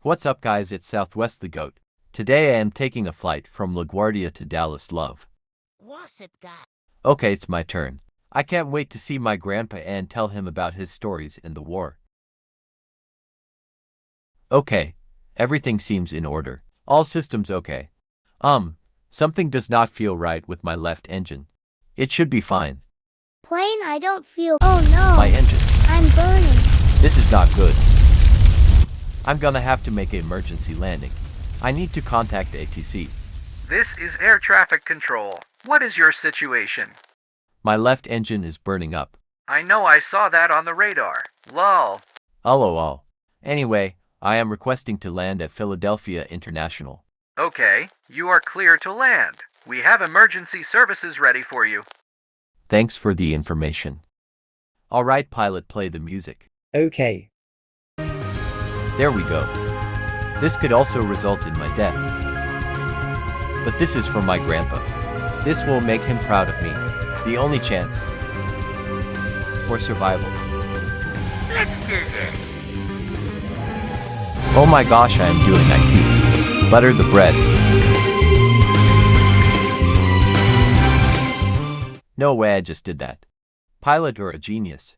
What's up guys, it's Southwest the Goat. Today I am taking a flight from LaGuardia to Dallas Love. What's up, guy? Okay, it's my turn. I can't wait to see my grandpa and tell him about his stories in the war. Okay, everything seems in order. All systems okay. Something does not feel right with my left engine. It should be fine. Plane, I don't feel. Oh no! My engine. I'm burning. This is not good. I'm gonna have to make an emergency landing. I need to contact ATC. This is air traffic control. What is your situation? My left engine is burning up. I know I saw that on the radar. Lol. LOL. Anyway, I am requesting to land at Philadelphia International. Okay, you are clear to land. We have emergency services ready for you. Thanks for the information. Alright, pilot, play the music. Okay. There we go. This could also result in my death. But this is for my grandpa. This will make him proud of me. The only chance for survival. Let's do this. Oh my gosh, I am doing IT. Butter the bread. No way I just did that. Pilot, you're a genius.